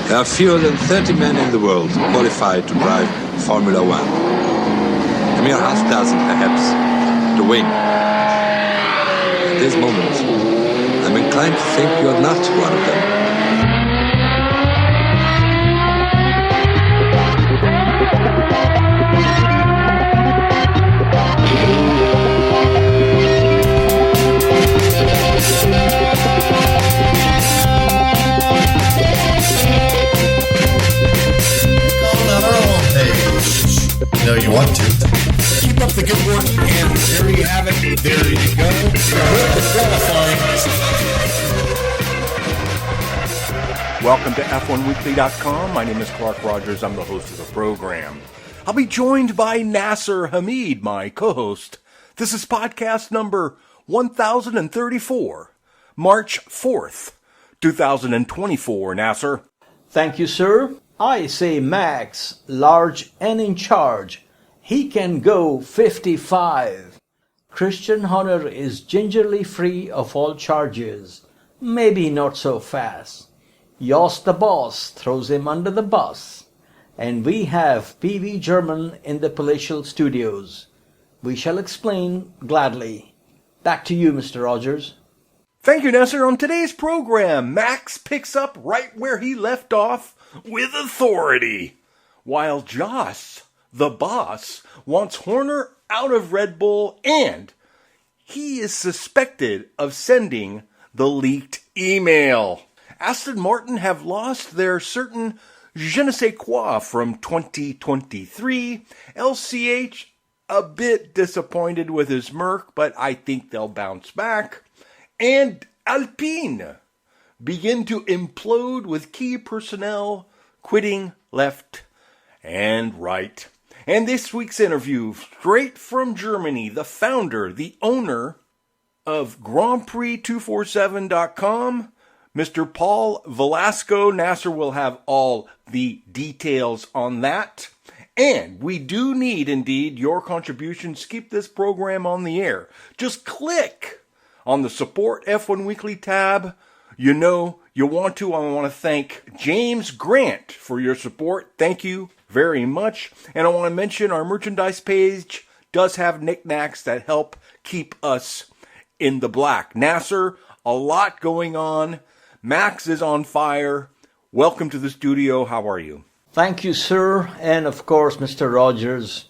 There are fewer than 30 men in the world qualified to drive Formula One. A mere half dozen, perhaps, to win. At this moment, I'm inclined to think you're not one of them. No, you want to. Keep up the good work, and there you have it. There you go. Welcome to F1Weekly.com. My name is Clark Rogers. I'm the host of the program. I'll be joined by Nasir Hameed, my co-host. This is podcast number 1034, March 4th, 2024. Nasir. Thank you, sir. I say Max, large and in charge. He can go 55. Christian Horner is gingerly free of all charges. Maybe not so fast. Jos the boss throws him under the bus. And we have PV German in the palatial studios. We shall explain gladly. Back to you, Mr. Rogers. Thank you, Nasir. On today's program, Max picks up right where he left off with authority, while Jos, the boss, wants Horner out of Red Bull, and he is suspected of sending the leaked email. Aston Martin have lost their certain je ne sais quoi from 2023. LCH a bit disappointed with his Merc, but I think they'll bounce back. And Alpine begin to implode with key personnel quitting left and right. And this week's interview, straight from Germany, the founder, the owner of GrandPrix247.com, Mr. Paul Velasco. Nasir will have all the details on that. And we do need, indeed, your contributions to keep this program on the air. Just click on the Support F1 Weekly tab. You know you want to. I want to thank James Grant for your support. Thank you very much. And I want to mention our merchandise page does have knickknacks that help keep us in the black. Nasir, a lot going on. Max is on fire. Welcome to the studio. How are you? Thank you, sir. And of course, Mr. Rogers.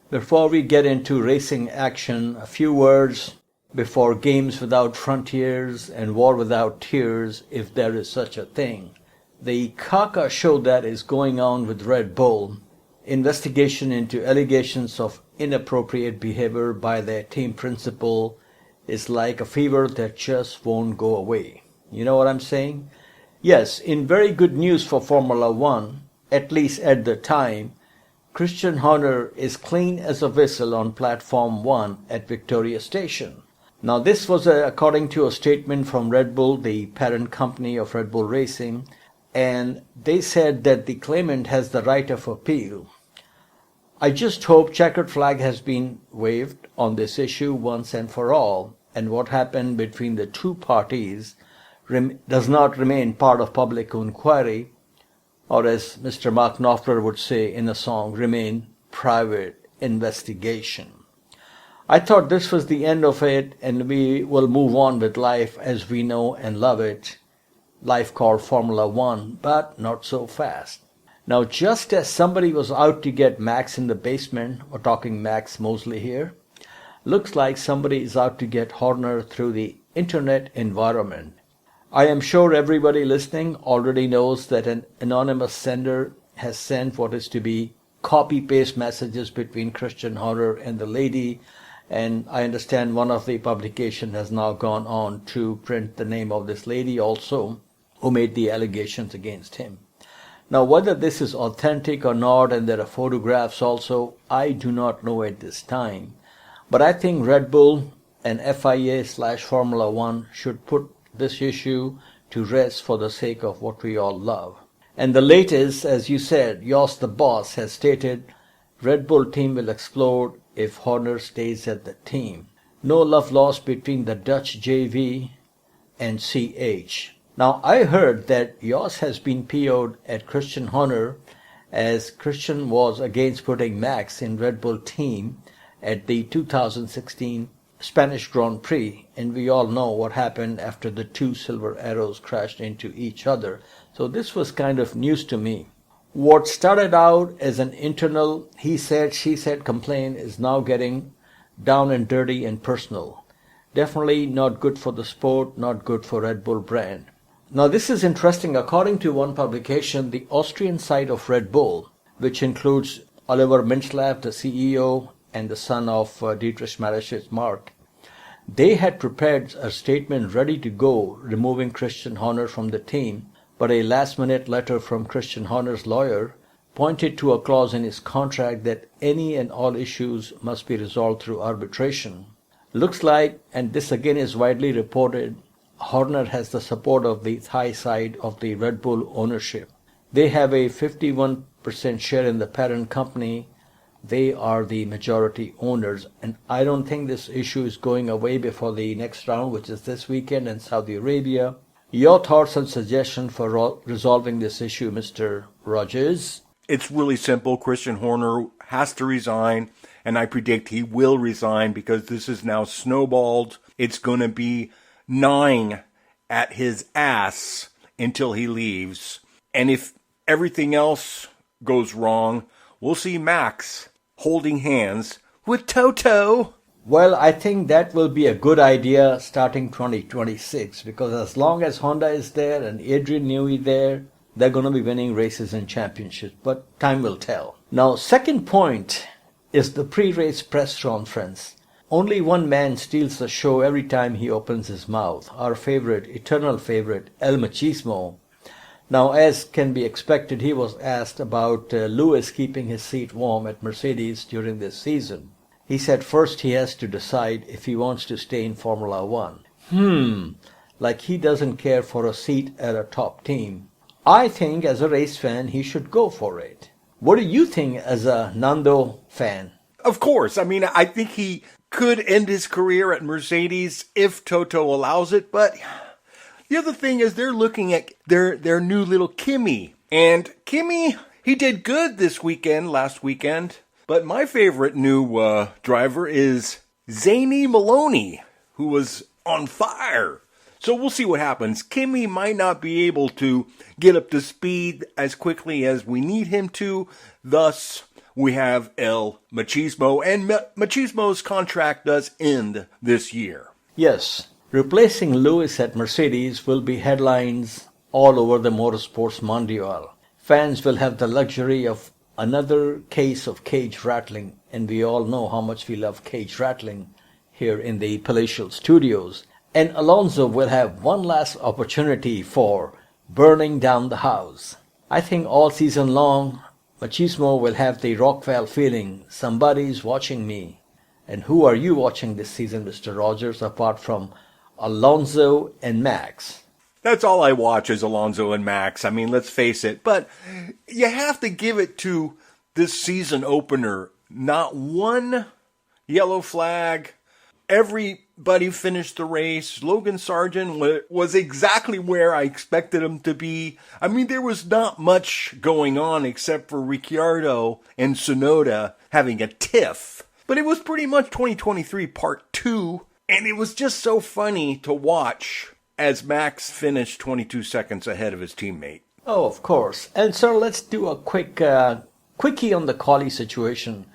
Before we get into racing action, a few words before Games Without Frontiers and War Without Tears, if there is such a thing. The caca show that is going on with Red Bull, investigation into allegations of inappropriate behavior by their team principal, is like a fever that just won't go away. You know what I'm saying? Yes, in very good news for Formula One, at least at the time, Christian Horner is clean as a whistle on Platform 1 at Victoria Station. Now, this was according to a statement from Red Bull, the parent company of Red Bull Racing, and they said that the claimant has the right of appeal. I just hope checkered flag has been waved on this issue once and for all, and what happened between the two parties does not remain part of public inquiry, or as Mr. Mark Knopfler would say in a song, remain private investigation. I thought this was the end of it, and we will move on with life as we know and love it, life called Formula One, but not so fast. Now, just as somebody was out to get Max in the basement, we're talking Max Mosley here, looks like somebody is out to get Horner through the internet environment. I am sure everybody listening already knows that an anonymous sender has sent what is to be copy-paste messages between Christian Horner and the lady, and I understand one of the publications has now gone on to print the name of this lady also, who made the allegations against him. Now, whether this is authentic or not, and there are photographs also, I do not know at this time. But I think Red Bull and FIA/Formula One should put this issue to rest for the sake of what we all love. And the latest, as you said, Jos the boss has stated, Red Bull team will explode if Horner stays at the team. No love lost between the Dutch JV and CH. Now, I heard that Jos has been PO'd at Christian Horner as Christian was against putting Max in Red Bull team at the 2016 Spanish Grand Prix, and we all know what happened after the two Silver Arrows crashed into each other. So this was kind of news to me. What started out as an internal he said, she said complaint is now getting down and dirty and personal. Definitely not good for the sport, not good for Red Bull brand. Now this is interesting. According to one publication, the Austrian side of Red Bull, which includes Oliver Mintzlaff, the CEO, and the son of Dietrich Mateschitz, Mark, they had prepared a statement ready to go, removing Christian Horner from the team, but a last-minute letter from Christian Horner's lawyer pointed to a clause in his contract that any and all issues must be resolved through arbitration. Looks like, and this again is widely reported, Horner has the support of the Thai side of the Red Bull ownership. They have a 51% share in the parent company. They are the majority owners, and I don't think this issue is going away before the next round, which is this weekend in Saudi Arabia. Your thoughts and suggestions for resolving this issue, Mr. Rogers? It's really simple. Christian Horner has to resign, and I predict he will resign because this is now snowballed. It's going to be gnawing at his ass until he leaves. And if everything else goes wrong, we'll see Max holding hands with Toto. Well, I think that will be a good idea starting 2026, because as long as Honda is there and Adrian Newey there, they're going to be winning races and championships, but time will tell. Now, second point is the pre-race press conference. Only one man steals the show every time he opens his mouth. Our favorite, eternal favorite, El Machismo. Now, as can be expected, he was asked about Lewis keeping his seat warm at Mercedes during this season. He said first he has to decide if he wants to stay in Formula One. Like he doesn't care for a seat at a top team. I think as a race fan, he should go for it. What do you think as a Nando fan? Of course. I mean, I think he could end his career at Mercedes if Toto allows it, but the other thing is they're looking at their new little Kimi. And Kimi, he did good last weekend. But my favorite new driver is Zany Maloney, who was on fire. So we'll see what happens. Kimi might not be able to get up to speed as quickly as we need him to. Thus, we have El Machismo, and Machismo's contract does end this year. Yes, replacing Lewis at Mercedes will be headlines all over the Motorsports Mondial. Fans will have the luxury of another case of cage rattling, and we all know how much we love cage rattling here in the palatial studios. And Alonso will have one last opportunity for burning down the house. I think all season long, Machismo will have the Rockwell feeling, somebody's watching me. And who are you watching this season, Mr. Rogers, apart from Alonso and Max? That's all I watch is Alonso and Max. I mean, let's face it. But you have to give it to this season opener. Not one yellow flag. Everybody finished the race. Logan Sargent was exactly where I expected him to be. I mean, there was not much going on except for Ricciardo and Tsunoda having a tiff. But it was pretty much 2023 Part 2. And it was just so funny to watch as Max finished 22 seconds ahead of his teammate. Oh, of course. And so let's do a quickie on the quali situation.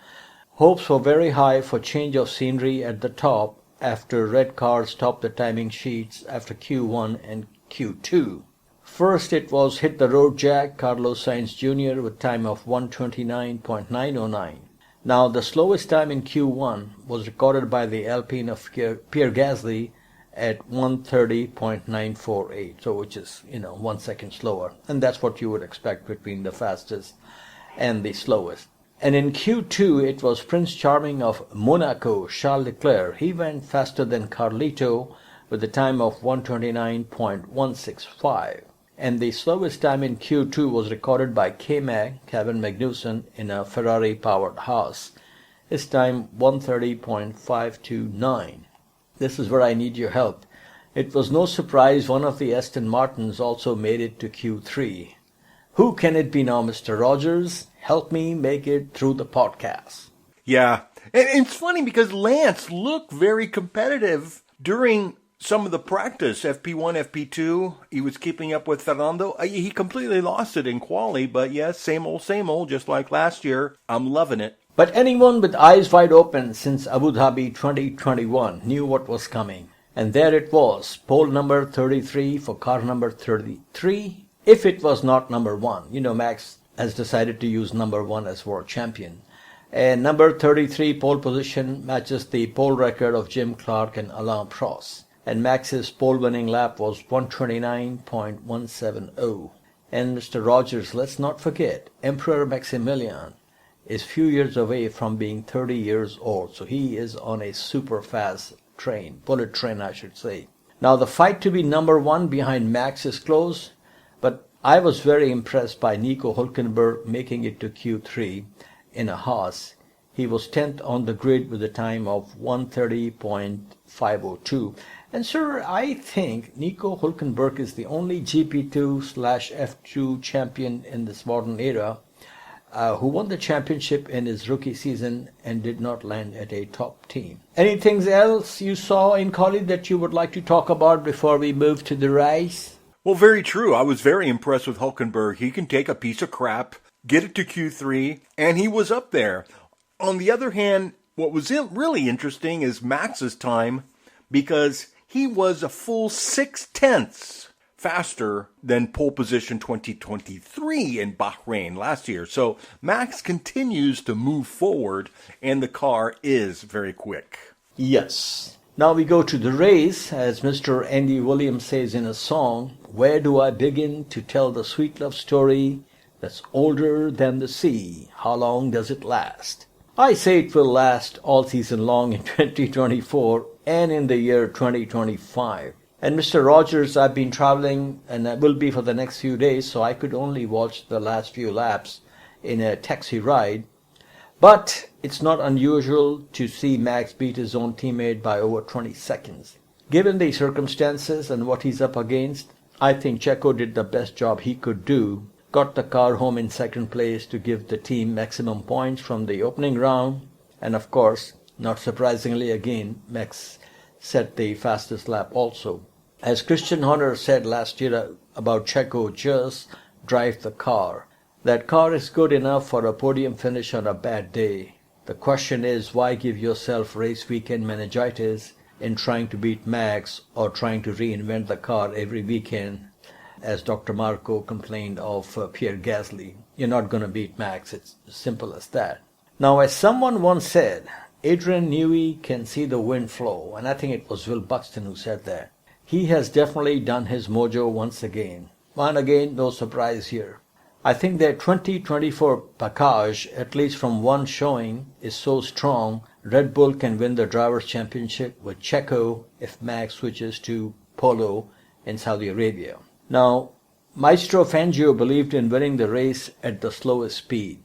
Hopes were very high for change of scenery at the top after red cars topped the timing sheets after Q1 and Q2. First it was Hit the Road Jack, Carlos Sainz Jr. with time of 1:29.909. Now the slowest time in Q1 was recorded by the Alpine of Pierre Gasly at 1:30.948, so which is 1 second slower, and that's what you would expect between the fastest and the slowest. And in Q2 it was Prince Charming of Monaco, Charles Leclerc. He went faster than Carlito with a time of 1:29.165, and the slowest time in Q2 was recorded by K-Mag, Kevin Magnussen, in a Ferrari powered Haas. His time 1:30.529. This is where I need your help. It was no surprise one of the Aston Martins also made it to Q3. Who can it be now, Mr. Rogers? Help me make it through the podcast. Yeah, and it's funny because Lance looked very competitive during some of the practice, FP1, FP2. He was keeping up with Fernando. He completely lost it in quali, but yes, same old, just like last year. I'm loving it. But anyone with eyes wide open since Abu Dhabi 2021 knew what was coming. And there it was, pole number 33 for car number 33, if it was not number 1. You know, Max has decided to use number 1 as world champion. And number 33 pole position matches the pole record of Jim Clark and Alain Prost. And Max's pole winning lap was 129.170. And Mr. Rogers, let's not forget, Emperor Maximilian is few years away from being 30 years old. So he is on a super fast train, bullet train I should say. Now the fight to be number 1 behind Max is close, but I was very impressed by Nico Hülkenberg making it to Q3 in a Haas. He was 10th on the grid with a time of 1:30.502. And sir, I think Nico Hülkenberg is the only GP2/F2 champion in this modern era who won the championship in his rookie season and did not land at a top team. Anything else you saw in quali that you would like to talk about before we move to the race? Well, very true. I was very impressed with Hülkenberg. He can take a piece of crap, get it to Q3, and he was up there. On the other hand, what was really interesting is Max's time, because he was a full 0.6 faster than pole position 2023 in Bahrain last year. So Max continues to move forward, and the car is very quick. Yes. Now we go to the race, as Mr. Andy Williams says in a song, where do I begin to tell the sweet love story that's older than the sea? How long does it last? I say it will last all season long in 2024 and in the year 2025. And Mr. Rogers, I've been traveling, and I will be for the next few days, so I could only watch the last few laps in a taxi ride. But it's not unusual to see Max beat his own teammate by over 20 seconds. Given the circumstances and what he's up against, I think Checo did the best job he could do, got the car home in second place to give the team maximum points from the opening round, and of course, not surprisingly again, Max set the fastest lap also. As Christian Horner said last year about Checo, just drive the car. That car is good enough for a podium finish on a bad day. The question is, why give yourself race weekend meningitis in trying to beat Max or trying to reinvent the car every weekend, as Dr. Marco complained of Pierre Gasly. You're not going to beat Max. It's as simple as that. Now, as someone once said, Adrian Newey can see the wind flow, and I think it was Will Buxton who said that. He has definitely done his mojo once again. And again, no surprise here. I think their 2024 package, at least from one showing, is so strong, Red Bull can win the Drivers' Championship with Checo if Max switches to Polo in Saudi Arabia. Now, Maestro Fangio believed in winning the race at the slowest speed,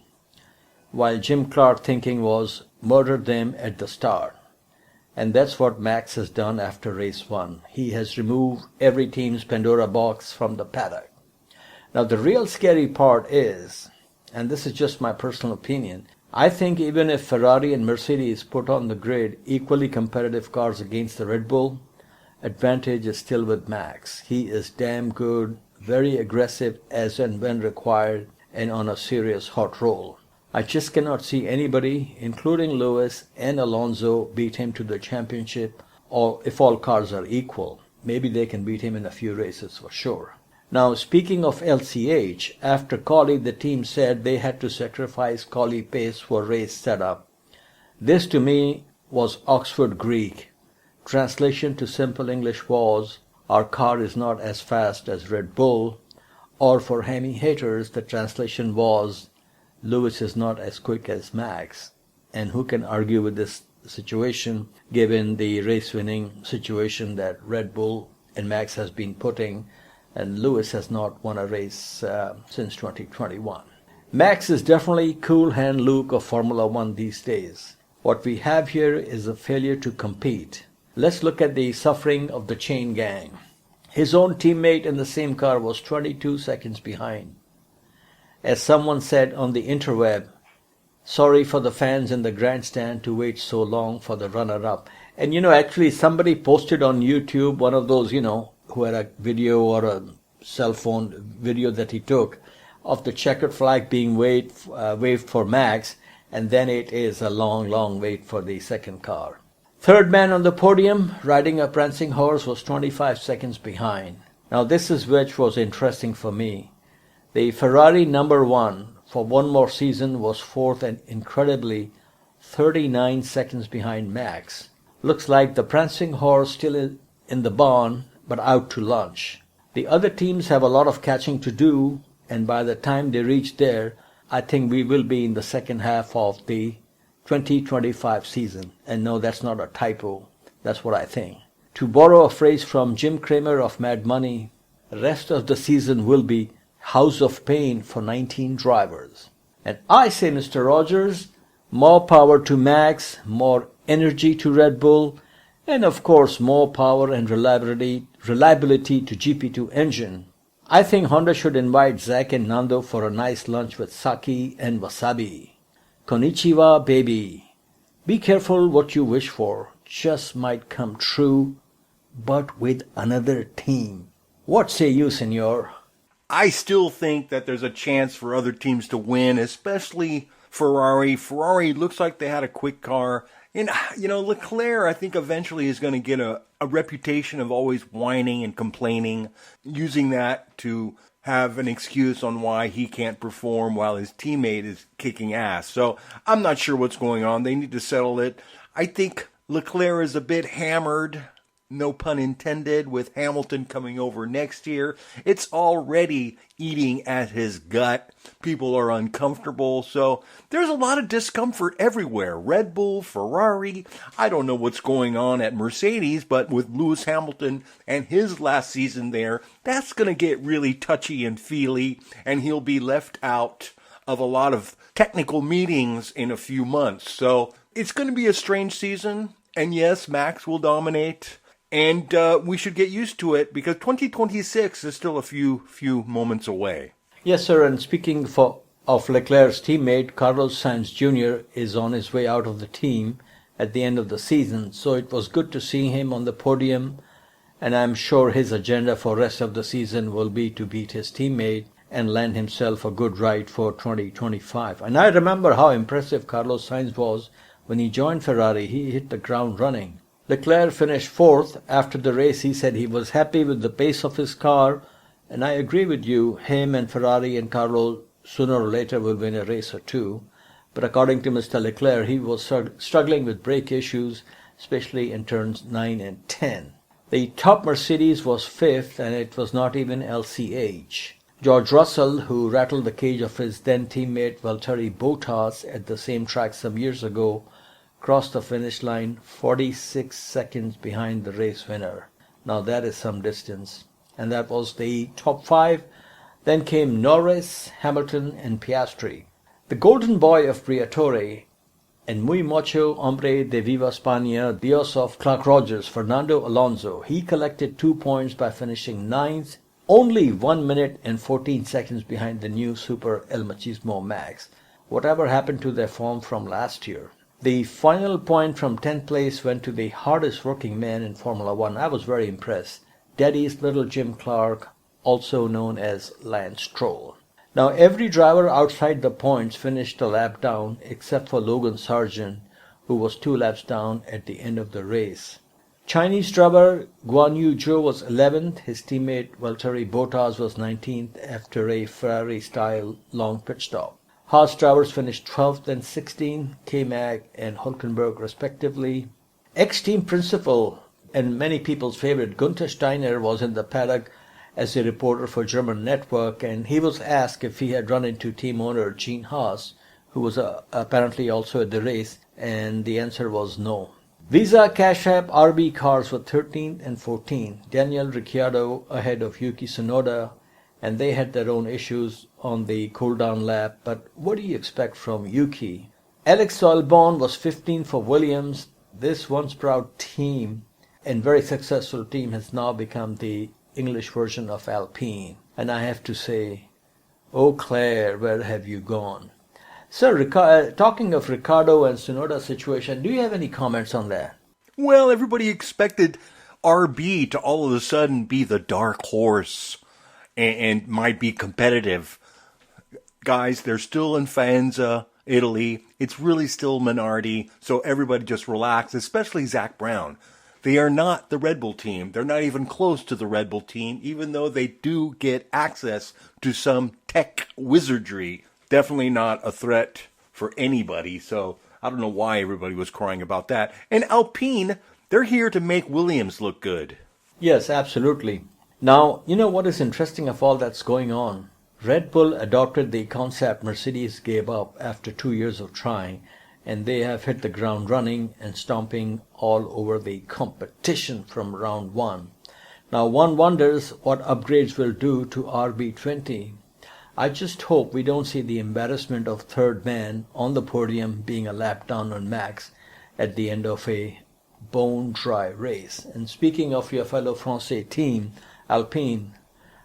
while Jim Clark thinking was murder them at the start. And that's what Max has done after race 1. He has removed every team's Pandora box from the paddock. Now the real scary part is, and this is just my personal opinion, I think even if Ferrari and Mercedes put on the grid equally competitive cars against the Red Bull, advantage is still with Max. He is damn good, very aggressive as and when required, and on a serious hot roll. I just cannot see anybody, including Lewis and Alonso, beat him to the championship, or if all cars are equal. Maybe they can beat him in a few races for sure. Now, speaking of LCH, after quali the team said they had to sacrifice quali pace for race setup. This to me was Oxford Greek. Translation to simple English was, our car is not as fast as Red Bull, or for Hammy haters the translation was, Lewis is not as quick as Max. And who can argue with this situation given the race-winning situation that Red Bull and Max has been putting, and Lewis has not won a race since 2021. Max is definitely cool hand Luke of Formula One these days. What we have here is a failure to compete. Let's look at the suffering of the chain gang. His own teammate in the same car was 22 seconds behind. As someone said on the interweb, sorry for the fans in the grandstand to wait so long for the runner-up. And actually somebody posted on YouTube, one of those, who had a video or a cell phone video that he took of the checkered flag being waved for Max, and then it is a long, long wait for the second car. Third man on the podium, riding a prancing horse, was 25 seconds behind. Now this is which was interesting for me. The Ferrari number one for one more season was fourth and incredibly 39 seconds behind Max. Looks like the prancing horse still in the barn, but out to lunch. The other teams have a lot of catching to do, and by the time they reach there, I think we will be in the second half of the 2025 season. And no, that's not a typo. That's what I think. To borrow a phrase from Jim Cramer of Mad Money, the rest of the season will be House of Pain for 19 drivers. And I say, Mr. Rogers, more power to Max, more energy to Red Bull, and of course more power and reliability to GP2 engine. I think Honda should invite Zach and Nando for a nice lunch with sake and wasabi. Konnichiwa, baby. Be careful what you wish for. Just might come true, but with another team. What say you, senor? I still think that there's a chance for other teams to win, especially Ferrari. Ferrari looks like they had a quick car. And, Leclerc, I think eventually is going to get a reputation of always whining and complaining, using that to have an excuse on why he can't perform while his teammate is kicking ass. So I'm not sure what's going on. They need to settle it. I think Leclerc is a bit hammered, no pun intended, with Hamilton coming over next year. It's already eating at his gut. People are uncomfortable. So there's a lot of discomfort everywhere. Red Bull, Ferrari. I don't know what's going on at Mercedes, but with Lewis Hamilton and his last season there, that's going to get really touchy and feely, and he'll be left out of a lot of technical meetings in a few months. So it's going to be a strange season. And yes, Max will dominate. And we should get used to it because 2026 is still a few moments away. Yes, sir. And speaking of Leclerc's teammate, Carlos Sainz Jr. is on his way out of the team at the end of the season. So it was good to see him on the podium. And I'm sure his agenda for rest of the season will be to beat his teammate and land himself a good ride for 2025. And I remember how impressive Carlos Sainz was when he joined Ferrari. He hit the ground running. Leclerc finished fourth. After the race, he said he was happy with the pace of his car, and I agree with you, him and Ferrari and Carlos sooner or later will win a race or two. But according to Mr. Leclerc, he was struggling with brake issues, especially in turns 9 and 10. The top Mercedes was fifth, and it was not even LCH. George Russell, who rattled the cage of his then teammate Valtteri Bottas at the same track some years ago, crossed the finish line 46 seconds behind the race winner. Now that is some distance. And that was the top five. Then came Norris, Hamilton, and Piastri. The golden boy of Briatore and muy macho hombre de Viva España, Dios of Clark Rogers, Fernando Alonso. He collected 2 points by finishing ninth, only 1 minute and 14 seconds behind the new Super El Machismo Max. Whatever happened to their form from last year? The final point from 10th place went to the hardest working man in Formula One. I was very impressed. Daddy's little Jim Clark, also known as Lance Stroll. Now every driver outside the points finished a lap down except for Logan Sargent, who was 2 laps down at the end of the race. Chinese driver Guan Yu Zhou was 11th. His teammate Valtteri Bottas was 19th after a Ferrari-style long pit stop. Haas drivers finished 12th and 16th, K-Mag and Hülkenberg respectively. Ex-team principal and many people's favorite Gunther Steiner was in the paddock as a reporter for German network, and he was asked if he had run into team owner Gene Haas, who was apparently also at the race, and the answer was no. Visa Cash App RB cars were 13th and 14th. Daniel Ricciardo ahead of Yuki Tsunoda, and they had their own issues on the cool-down lap, but what do you expect from Yuki? Alex Albon was 15th for Williams. This once proud team and very successful team has now become the English version of Alpine. And I have to say, oh Claire, where have you gone? Sir, talking of Ricciardo and Tsunoda's situation, do you have any comments on that? Well, everybody expected RB to all of a sudden be the dark horse and might be competitive. Guys, they're still in Faenza, Italy. It's really still minority, so everybody just relax, especially Zach Brown. They are not the Red Bull team. They're not even close to the Red Bull team, even though they do get access to some tech wizardry. Definitely not a threat for anybody, so I don't know why everybody was crying about that. And Alpine, they're here to make Williams look good. Yes, absolutely. Now, you know what is interesting of all that's going on? Red Bull adopted the concept Mercedes gave up after 2 years of trying, and they have hit the ground running and stomping all over the competition from round one. Now, one wonders what upgrades will do to RB20. I just hope we don't see the embarrassment of third man on the podium being a lap down on Max at the end of a bone-dry race. And speaking of your fellow Francais team, Alpine,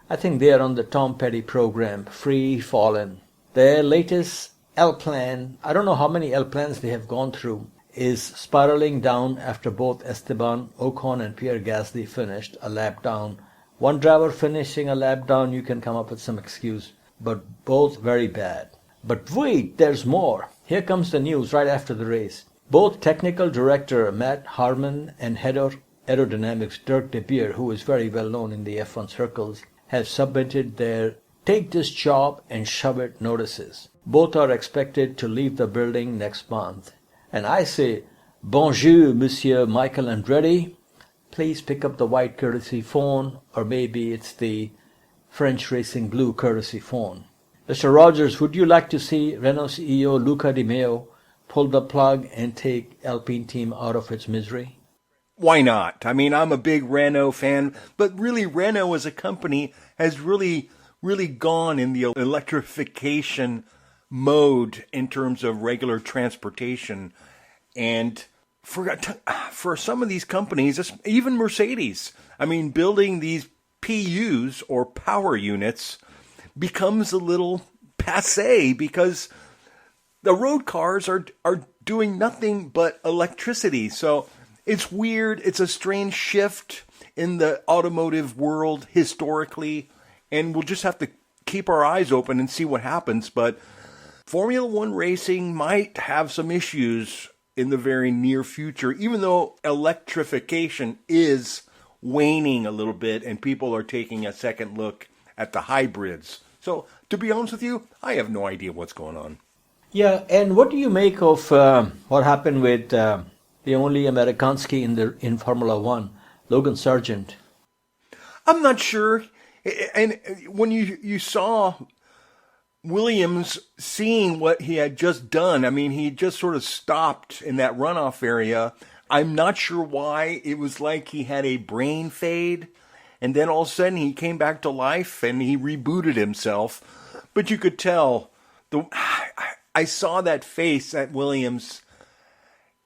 I think they are on the Tom Petty program, free fallen. Their latest L-plan, I don't know how many L-plans they have gone through, is spiraling down after both Esteban Ocon and Pierre Gasly finished a lap down. One driver finishing a lap down, you can come up with some excuse, but both very bad. But wait, there's more. Here comes the news right after the race. Both technical director Matt Harmon and head of aerodynamics Dirk de Beer, who is very well known in the F1 circles, have submitted their take this job and shove it notices. Both are expected to leave the building next month. And I say, bonjour, Monsieur Michael Andretti. Please pick up the white courtesy phone, or maybe it's the French Racing Blue courtesy phone. Mr. Rogers, would you like to see Renault CEO Luca Di Meo pull the plug and take Alpine team out of its misery? Why not? I mean, I'm a big Renault fan, but really Renault as a company has really gone in the electrification mode in terms of regular transportation. And for some of these companies, even Mercedes, I mean, building these PUs or power units becomes a little passé because the road cars are doing nothing but electricity. So it's weird. It's a strange shift in the automotive world historically, and we'll just have to keep our eyes open and see what happens. But Formula One racing might have some issues in the very near future, even though electrification is waning a little bit and people are taking a second look at the hybrids. So, to be honest with you, I have no idea what's going on. Yeah, and what do you make of what happened with the only Amerikanski in Formula One, Logan Sargent? I'm not sure. And when you saw Williams seeing what he had just done, I mean, he just sort of stopped in that runoff area. I'm not sure why. It was like he had a brain fade, and then all of a sudden he came back to life and he rebooted himself. But you could tell, I saw that face at Williams,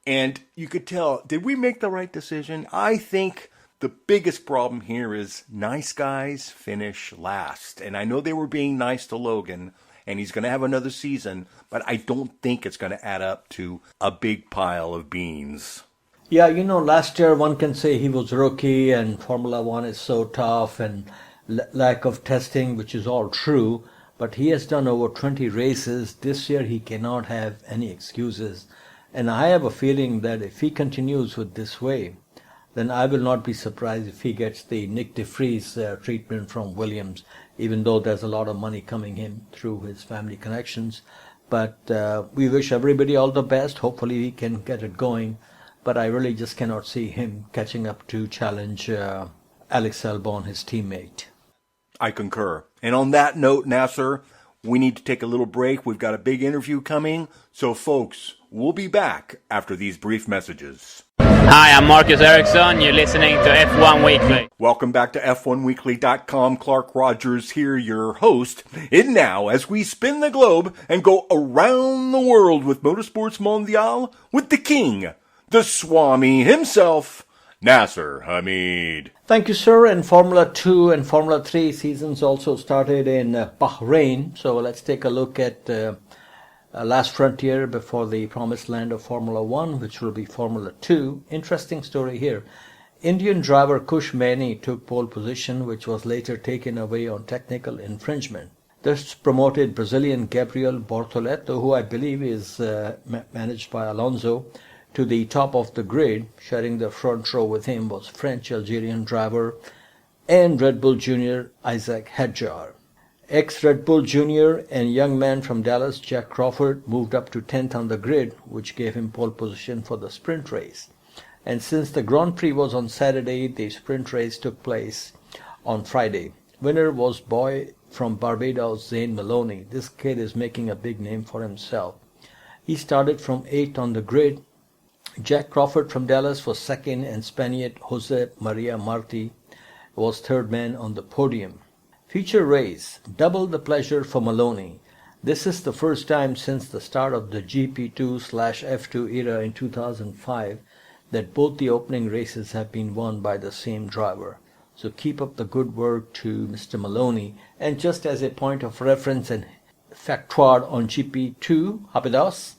and you could tell, did we make the right decision? I think the biggest problem here is nice guys finish last. And I know they were being nice to Logan, and he's going to have another season, but I don't think it's going to add up to a big pile of beans. Yeah, you know, last year one can say he was rookie and Formula One is so tough and lack of testing, which is all true. But he has done over 20 races. This year he cannot have any excuses. And I have a feeling that if he continues with this way, then I will not be surprised if he gets the Nick de Vries treatment from Williams, even though there's a lot of money coming in through his family connections. But we wish everybody all the best. Hopefully he can get it going. But I really just cannot see him catching up to challenge Alex Albon, his teammate. I concur. And on that note, Nasir, we need to take a little break. We've got a big interview coming. So, folks, we'll be back after these brief messages. Hi, I'm Marcus Ericsson. You're listening to F1 Weekly. Welcome back to F1Weekly.com. Clark Rogers here, your host. And now, as we spin the globe and go around the world with Motorsports Mondial, with the king, the Swami himself, Nasir Hameed. Thank you, sir. And Formula 2 and Formula 3 seasons also started in Bahrain. So let's take a look at last frontier before the promised land of Formula 1, which will be Formula 2. Interesting story here. Indian driver Kush Maini took pole position, which was later taken away on technical infringement. This promoted Brazilian Gabriel Bortoleto, who I believe is managed by Alonso, to the top of the grid. Sharing the front row with him was French-Algerian driver and Red Bull Junior Isaac Hadjar. Ex-Red Bull Junior and young man from Dallas, Jack Crawford, moved up to 10th on the grid, which gave him pole position for the sprint race. And since the Grand Prix was on Saturday, the sprint race took place on Friday. Winner was boy from Barbados, Zane Maloney. This kid is making a big name for himself. He started from 8th on the grid. Jack Crawford from Dallas was second, and Spaniard Jose Maria Marti was third man on the podium. Feature race, double the pleasure for Maloney. This is the first time since the start of the GP2/F2 era in 2005 that both the opening races have been won by the same driver. So keep up the good work to Mr. Maloney. And just as a point of reference and factoid on GP2, Habidas,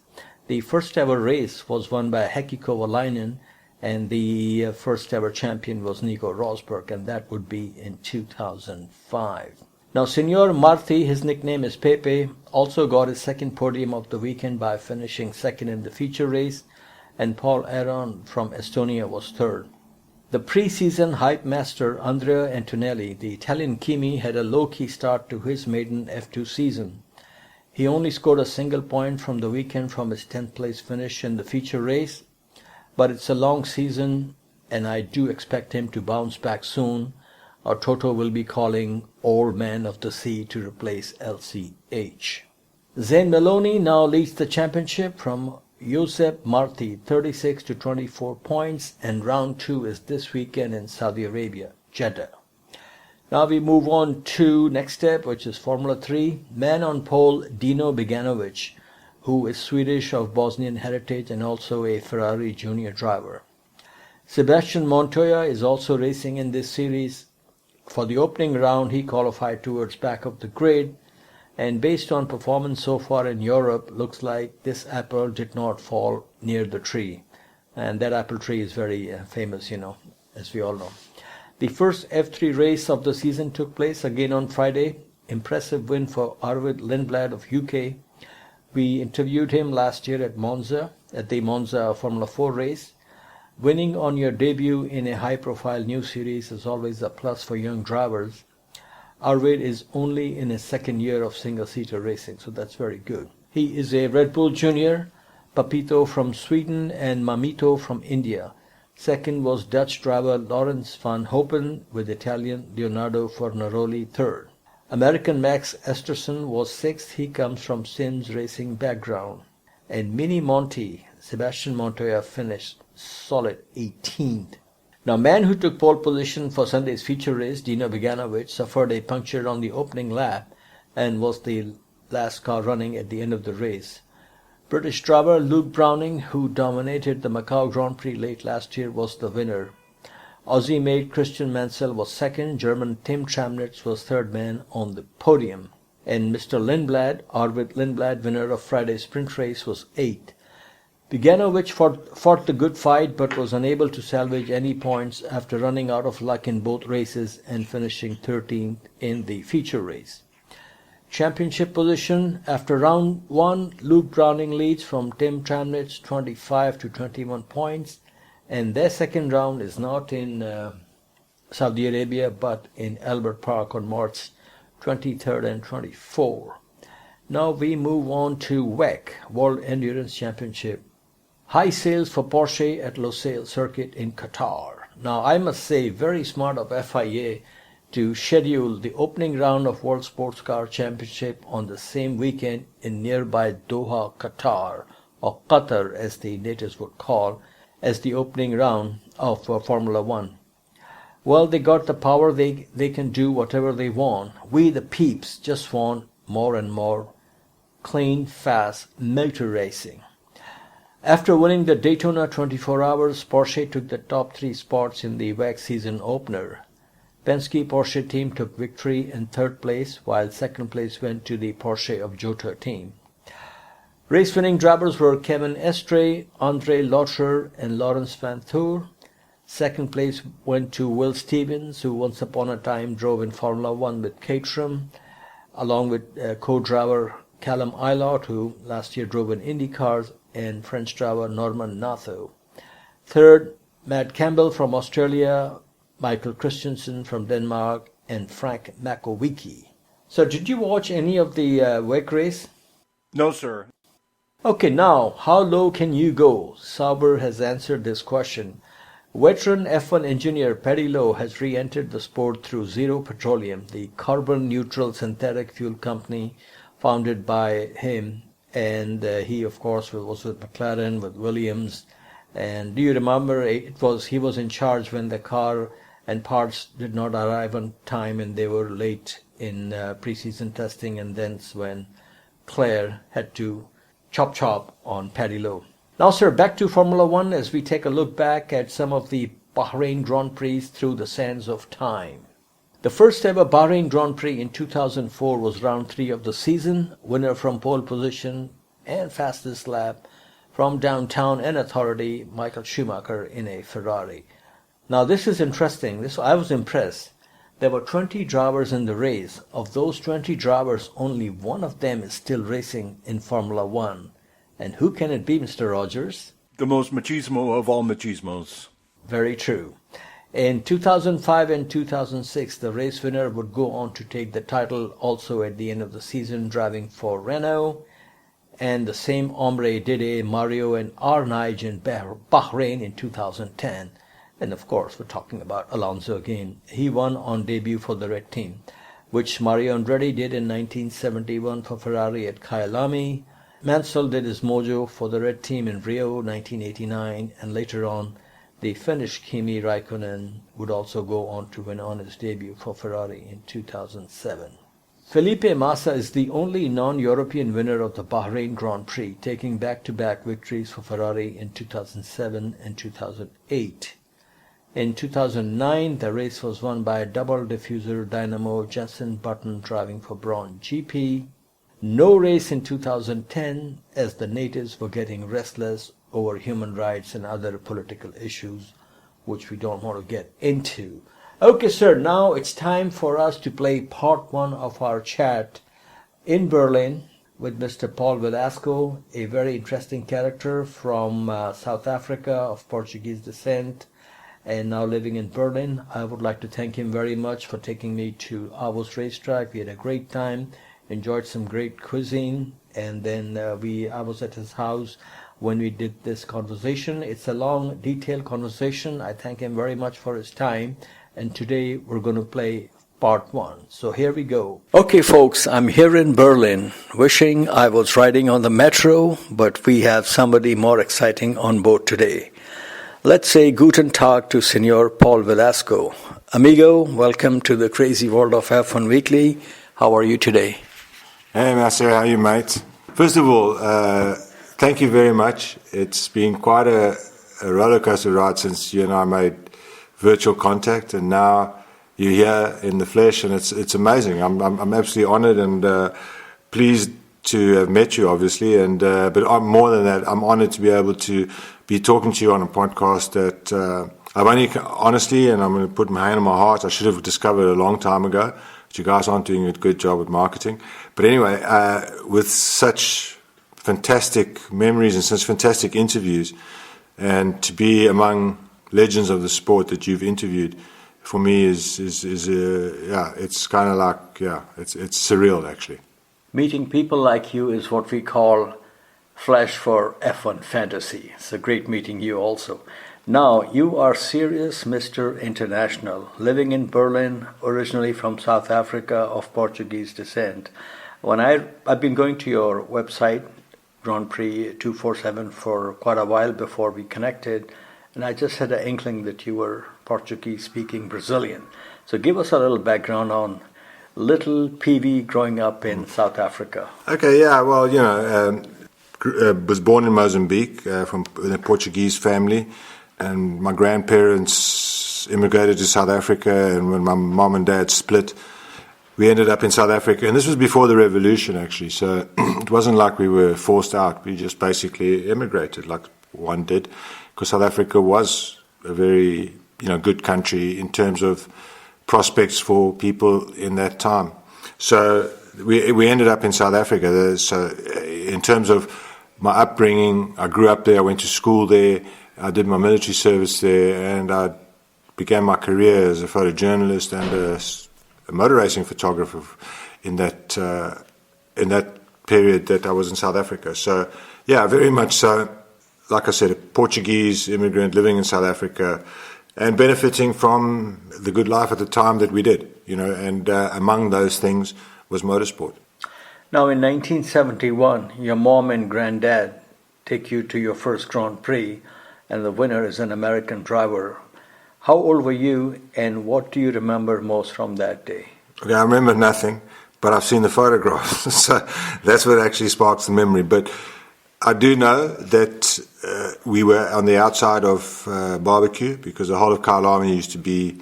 the first ever race was won by Heikki Kovalainen, and the first ever champion was Nico Rosberg, and that would be in 2005. Now, Senor Marti, his nickname is Pepe, also got his second podium of the weekend by finishing second in the feature race, and Paul Aron from Estonia was third. The pre-season hype master Andrea Antonelli, the Italian Kimi, had a low-key start to his maiden F2 season. He only scored a single point from the weekend from his 10th place finish in the feature race, but it's a long season and I do expect him to bounce back soon, or Toto will be calling Old Man of the Sea to replace LCH. Zane Maloney now leads the championship from Josep Marti, 36 to 24 points, and round 2 is this weekend in Saudi Arabia, Jeddah. Now we move on to next step, which is Formula 3. Man on pole, Dino Beganovic, who is Swedish of Bosnian heritage and also a Ferrari junior driver. Sebastian Montoya is also racing in this series. For the opening round, he qualified towards back of the grid, and based on performance so far in Europe, looks like this apple did not fall near the tree. And that apple tree is very famous, as we all know. The first F3 race of the season took place again on Friday. Impressive win for Arvid Lindblad of UK. We interviewed him last year at the Monza Formula 4 race. Winning on your debut in a high-profile new series is always a plus for young drivers. Arvid is only in his second year of single-seater racing, so that's very good. He is a Red Bull Junior, Papito from Sweden and Mamito from India. Second was Dutch driver Lawrence van Hopen, with Italian Leonardo Fornaroli third. American Max Esterson was sixth. He comes from Sims Racing background. And Mini Monty, Sebastian Montoya, finished solid 18th. Now, man who took pole position for Sunday's feature race, Dino Beganovic, suffered a puncture on the opening lap and was the last car running at the end of the race. British driver Luke Browning, who dominated the Macau Grand Prix late last year, was the winner. Aussie mate Christian Mansell was second. German Tim Tramnitz was third man on the podium. And Mr. Lindblad, Arvid Lindblad, winner of Friday's sprint race, was eighth. Beganovic fought the good fight but was unable to salvage any points after running out of luck in both races and finishing 13th in the feature race. Championship position after round 1, Luke Browning leads from Tim Tramnitz 25 to 21 points, and their second round is not in Saudi Arabia but in Albert Park on March 23rd and 24th. Now we move on to WEC, World Endurance Championship. High sales for Porsche at Losail Circuit in Qatar. Now I must say, very smart of FIA to schedule the opening round of World Sports Car Championship on the same weekend in nearby Doha, Qatar, or Qatar as the natives would call, as the opening round of Formula 1. Well, they got the power, they can do whatever they want. We, the peeps, just want more and more clean, fast motor racing. After winning the Daytona 24 Hours, Porsche took the top 3 spots in the WEC season opener. Penske Porsche team took victory in 3rd place, while 2nd place went to the Porsche of Jota team. Race-winning drivers were Kevin Estre, Andre Lotterer, and Lawrence Van Thur. 2nd place went to Will Stevens, who once upon a time drove in Formula One with Caterham, along with co-driver Callum Ilott, who last year drove in IndyCars, and French driver Norman Nathoo. 3rd, Matt Campbell from Australia, Michael Christensen from Denmark, and Frank Makowiecki. So did you watch any of the WEC race? No, sir. Okay, now, how low can you go? Sauber has answered this question. Veteran F1 engineer Paddy Lowe has re-entered the sport through Zero Petroleum, the carbon-neutral synthetic fuel company founded by him. And he, of course, was with McLaren, with Williams. And do you remember, he was in charge when the car and parts did not arrive on time and they were late in preseason testing, and then when Claire had to chop on Paddy Lowe. Now, sir, back to Formula One as we take a look back at some of the Bahrain Grand Prix through the sands of time. The first ever Bahrain Grand Prix in 2004 was round 3 of the season. Winner from pole position and fastest lap from downtown and authority, Michael Schumacher in a Ferrari. Now, this is interesting. I was impressed. There were 20 drivers in the race. Of those 20 drivers, only one of them is still racing in Formula One. And who can it be, Mr. Rogers? The most machismo of all machismos. Very true. In 2005 and 2006, the race winner would go on to take the title also at the end of the season, driving for Renault. And the same hombre did a Mario and Arnaud in Bahrain in 2010. And of course, we're talking about Alonso again. He won on debut for the red team, which Mario Andretti did in 1971 for Ferrari at Kyalami. Mansell did his mojo for the red team in Rio 1989, and later on, the Finnish Kimi Raikkonen would also go on to win on his debut for Ferrari in 2007. Felipe Massa is the only non-European winner of the Bahrain Grand Prix, taking back-to-back victories for Ferrari in 2007 and 2008. In 2009, the race was won by double diffuser dynamo Jenson Button driving for Braun GP. No race in 2010 as the natives were getting restless over human rights and other political issues, which we don't want to get into. Okay, sir, now it's time for us to play part 1 of our chat in Berlin with Mr. Paul Velasco, a very interesting character from South Africa of Portuguese descent, and now living in Berlin. I would like to thank him very much for taking me to Avos racetrack. We had a great time, enjoyed some great cuisine, and then I was at his house when we did this conversation. It's a long, detailed conversation. I thank him very much for his time, and today we're going to play part 1. So here we go. Okay, folks, I'm here in Berlin, wishing I was riding on the metro, but we have somebody more exciting on board today. Let's say Guten Tag to Senor Paul Velasco. Amigo, welcome to the crazy world of F1 Weekly. How are you today? Hey, Nasir, how are you, mate? First of all, thank you very much. It's been quite a roller coaster ride since you and I made virtual contact, and now you're here in the flesh, and it's amazing. I'm absolutely honoured and pleased to have met you, obviously, and but I'm more than that. I'm honoured to be able to be talking to you on a podcast that I've only, honestly, and I'm going to put my hand on my heart, I should have discovered a long time ago. But you guys aren't doing a good job at marketing. But anyway, with such fantastic memories and such fantastic interviews, and to be among legends of the sport that you've interviewed, for me is it's kind of like, it's surreal, actually. Meeting people like you is what we call flash for F1 fantasy. It's a great meeting you also. Now, you are serious Mr. International, living in Berlin, originally from South Africa of Portuguese descent. When I've been going to your website, Grand Prix 247, for quite a while before we connected, and I just had an inkling that you were Portuguese-speaking Brazilian. So give us a little background on little PV growing up in South Africa. Okay, yeah, well, was born in Mozambique from a Portuguese family, and my grandparents immigrated to South Africa, and when my mom and dad split, we ended up in South Africa, and this was before the revolution, actually, so it wasn't like we were forced out. We just basically immigrated like one did, because South Africa was a very good country in terms of prospects for people in that time. So we ended up in South Africa. So in terms of my upbringing, I grew up there, I went to school there, I did my military service there, and I began my career as a photojournalist and a motor racing photographer in that period that I was in South Africa. So yeah, very much so. Like I said, a Portuguese immigrant living in South Africa and benefiting from the good life at the time that we did, and among those things was motorsport. Now in 1971, your mom and granddad take you to your first Grand Prix, and the winner is an American driver. How old were you, and what do you remember most from that day? Okay, I remember nothing, but I've seen the photographs, so that's what actually sparks the memory. But I do know that we were on the outside of barbecue, because the whole of Kyalami used to be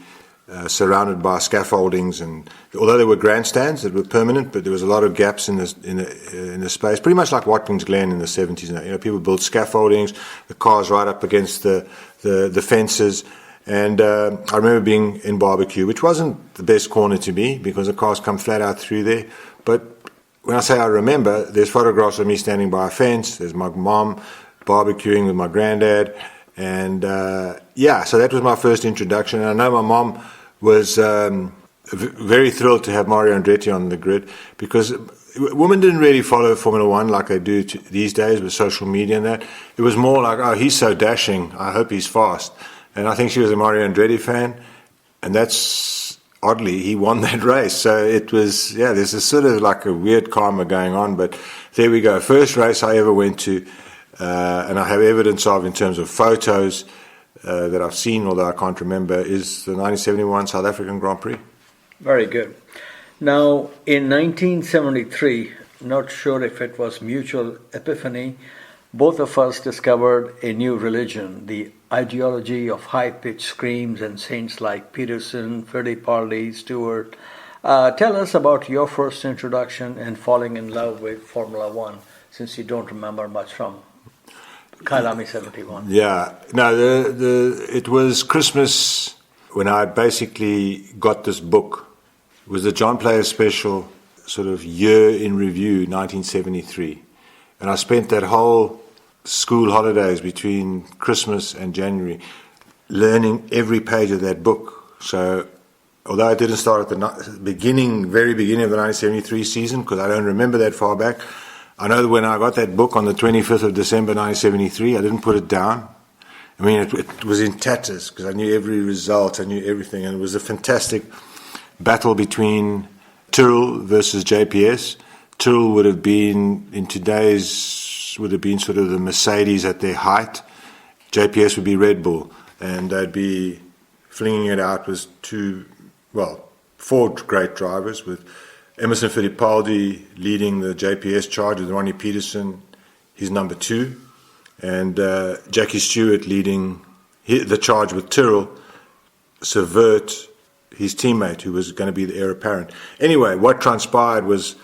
surrounded by scaffoldings, and although there were grandstands that were permanent, but there was a lot of gaps in the space, pretty much like Watkins Glen in the 70s. People built scaffoldings, the cars right up against the fences. And I remember being in barbecue, which wasn't the best corner to be, because the cars come flat out through there. But when I say I remember, there's photographs of me standing by a fence, there's my mom barbecuing with my granddad, and so that was my first introduction. And I know my mom was very thrilled to have Mario Andretti on the grid, because women didn't really follow Formula One like they do these days with social media and that. It was more like, oh, he's so dashing, I hope he's fast. And I think she was a Mario Andretti fan, and that's, oddly, he won that race. So it was, there's a sort of like a weird karma going on, but there we go. First race I ever went to, and I have evidence of in terms of photos that I've seen, although I can't remember, is the 1971 South African Grand Prix. Very good. Now, in 1973, not sure if it was mutual epiphany, both of us discovered a new religion, the ideology of high-pitched screams and saints like Peterson, Fittipaldi, Stewart. Tell us about your first introduction and falling in love with Formula One, since you don't remember much from Kyalami 71. Yeah, no, it was Christmas when I basically got this book. It was the John Player Special sort of year in review, 1973. And I spent that whole school holidays between Christmas and January learning every page of that book. So although I didn't start at the very beginning of the 1973 season, because I don't remember that far back, I know that when I got that book on the 25th of December 1973, I didn't put it down. I mean, it was in tatters, because I knew every result, I knew everything, and it was a fantastic battle between Tyrrell versus JPS. Tyrrell would have been, in today's, would have been sort of the Mercedes at their height. JPS would be Red Bull, and they'd be flinging it out with four great drivers, with Emerson Fittipaldi leading the JPS charge with Ronnie Peterson, his number two, and Jackie Stewart leading the charge with Tyrrell, Subvert, his teammate, who was going to be the heir apparent. Anyway, what transpired was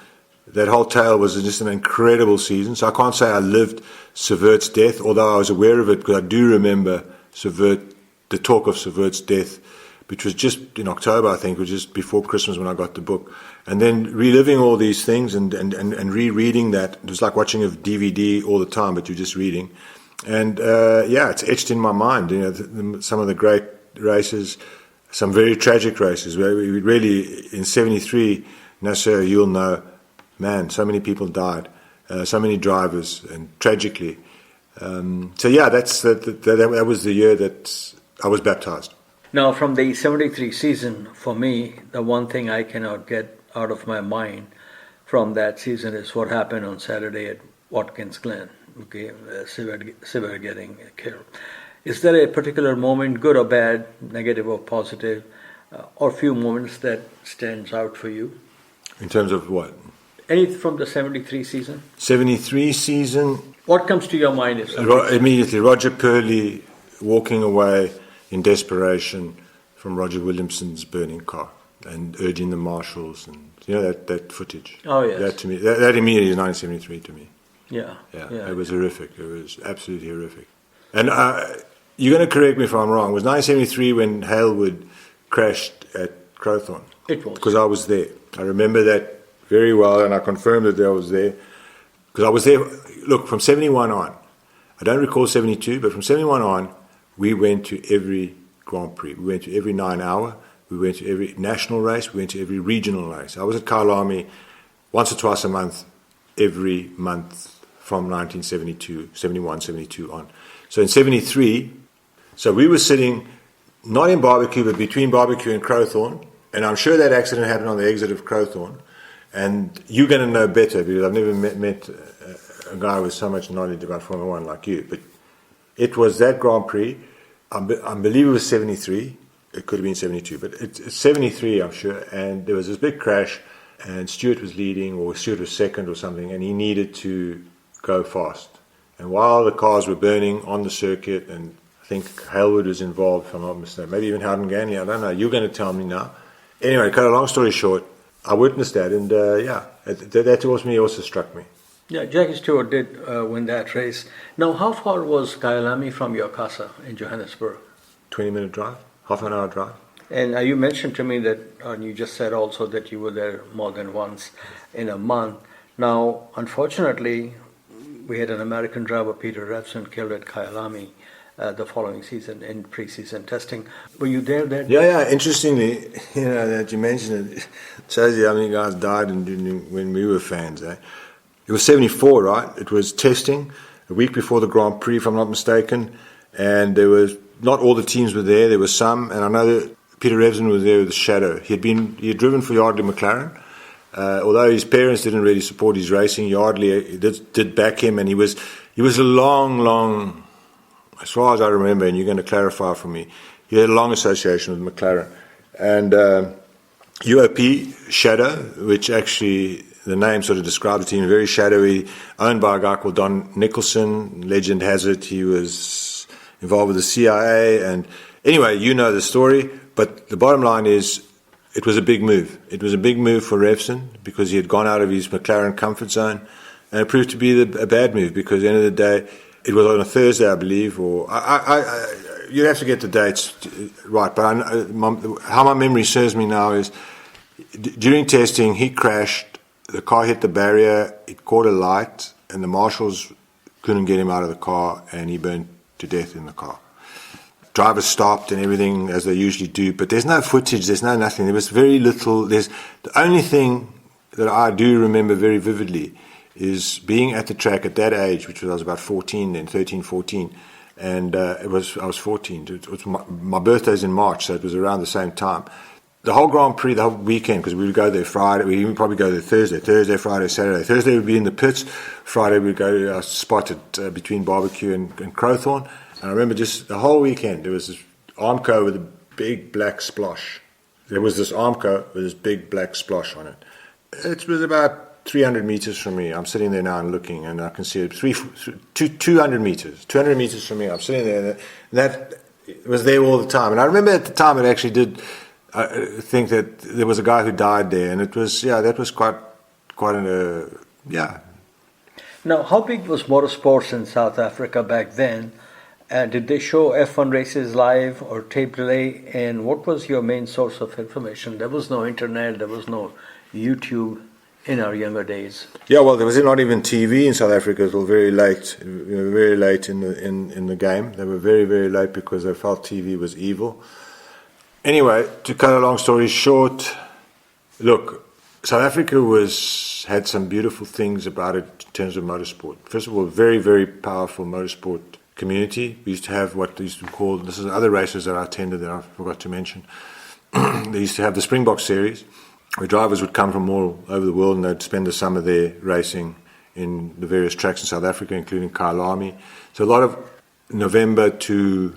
that whole tale was just an incredible season. So I can't say I lived Subvert's death, although I was aware of it, because I do remember the talk of Subvert's death, which was just in October, I think, was just before Christmas when I got the book. And then reliving all these things and rereading that, it was like watching a DVD all the time, but you're just reading. And it's etched in my mind, some of the great races, some very tragic races, where we really, in 73, Nasir, you'll know, man, so many people died, so many drivers, and tragically. That was the year that I was baptized. Now, from the 73 season, for me, the one thing I cannot get out of my mind from that season is what happened on Saturday at Watkins Glen, Sivert getting killed. Is there a particular moment, good or bad, negative or positive, or few moments that stands out for you? In terms of what? Anything from the 73 season? 73 season, What comes to your mind? Immediately, Roger Purley walking away in desperation from Roger Williamson's burning car and urging the marshals, and that footage. Oh yes. That to me, that immediately is 1973 to me. Yeah. It was horrific. It was absolutely horrific. And you're going to correct me if I'm wrong. It was 1973 when Halewood crashed at Crowthorne. It was. Because I was there. I remember that very well, and I confirmed that I was there. Because I was there, look, from 71 on. I don't recall 72, but from 71 on, we went to every Grand Prix. We went to every 9-hour. We went to every national race. We went to every regional race. I was at Kyalami once or twice a month, every month from 1972, 71, 72 on. So in 73, so we were sitting not in Barbecue, but between Barbecue and Crowthorne. And I'm sure that accident happened on the exit of Crowthorne. And you're going to know better because I've never met a guy with so much knowledge about Formula One like you. But it was that Grand Prix. I believe it was 73. It could have been 72, but it's 73, I'm sure. And there was this big crash, and Stewart was leading, or Stewart was second or something, and he needed to go fast. And while the cars were burning on the circuit, and I think Halewood was involved, if I'm not mistaken, maybe even Howden Ganley, I don't know. You're going to tell me now. Anyway, cut a long story short, I witnessed that, and that also struck me. Yeah, Jackie Stewart did win that race. Now, how far was Kyalami from your casa in Johannesburg? 20-minute drive, half an hour drive. And you mentioned to me that, and you just said also that you were there more than once in a month. Now, unfortunately, we had an American driver, Peter Revson, killed at Kyalami the following season in pre-season testing. Were you there then? Yeah. Interestingly, that you mentioned it, shows you how many guys died when we were fans. It was 74, right? It was testing a week before the Grand Prix, if I'm not mistaken, and there was not all the teams were there. There were some, and I know that Peter Revson was there with the Shadow. He had driven for Yardley McLaren. Although his parents didn't really support his racing, Yardley did back him, and he was a long, as far as I remember, and you're going to clarify for me, he had a long association with McLaren. And UOP, Shadow, which actually the name sort of described the team, very shadowy, owned by a guy called Don Nicholson. Legend has it he was involved with the CIA. And anyway, you know the story, but the bottom line is, it was a big move. It was a big move for Revson because he had gone out of his McLaren comfort zone, and it proved to be a bad move because at the end of the day, it was on a Thursday, I believe, or you have to get the dates right. But how my memory serves me now is during testing, he crashed. The car hit the barrier. It caught a light, and the marshals couldn't get him out of the car, and he burned to death in the car. Drivers stopped and everything as they usually do, but there's no footage, there's no nothing. There was very little. The only thing that I do remember very vividly is being at the track at that age, which was I was about 14 then, 13, 14, and I was 14. It was my birthday's in March, so it was around the same time. The whole Grand Prix, the whole weekend, because we would go there Friday, we'd even probably go there Thursday, Friday, Saturday. Thursday we'd be in the pits, Friday we'd go to our spot at between Barbecue and Crowthorne. And I remember just the whole weekend, there was this Armco with a big black splosh. There was this Armco with this big black splosh on it. It was about 300 meters from me. I'm sitting there now and looking, and I can see it 200 meters. 200 meters from me. I'm sitting there, and that was there all the time. And I remember at the time it actually did think that there was a guy who died there, and it was, that was quite Now, how big was motorsports in South Africa back then? Did they show F1 races live or tape delay? And what was your main source of information? There was no internet, there was no YouTube in our younger days. Yeah, well, there was not even TV in South Africa until very late in the game. They were very, very late because they felt TV was evil. Anyway, to cut a long story short, look, South Africa had some beautiful things about it in terms of motorsport. First of all, very, very powerful motorsport community. We used to have what they used to call, this is other races that I attended that I forgot to mention. They used to have the Springbok series, where drivers would come from all over the world and they'd spend the summer there racing in the various tracks in South Africa, including Kyalami. So a lot of November to